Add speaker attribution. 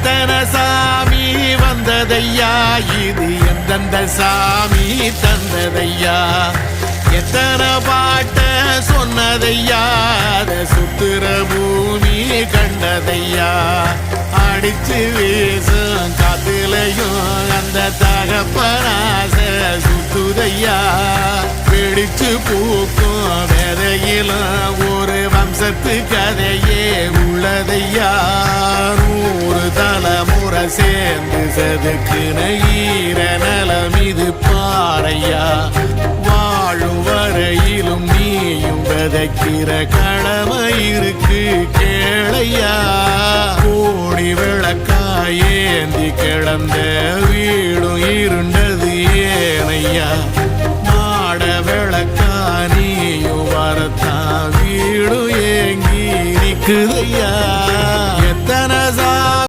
Speaker 1: எத்தனை சாமி வந்ததையா, இது எந்தெந்த சாமி தந்ததையா, எத்தனை பாட்ட சொன்னதையா, அதை சுத்துற பூமி கண்டதையா, அடிச்சு வீசும் காத்துலையும் அந்த தகப்பனாச சுத்துதையா, பிடிச்சு பூக்கும் விதையிலும் ஒரு வம்சத்து கதையே உள்ளதையா, 100 தலைமுறை சேர்ந்து செதுக்குன ஈர நலம் இது பாறையா, வாழும் வரையிலும் நீயும் விதைக்கிற கடமை இருக்கு கேளையா, கோடி விளக்காயேந்தி கிடந்த வீடும் இருண்டது ஏனையா, மாட விளக்கா நீயும் வரத்தான் வீடும் ஏங்கி நிக்குதையா.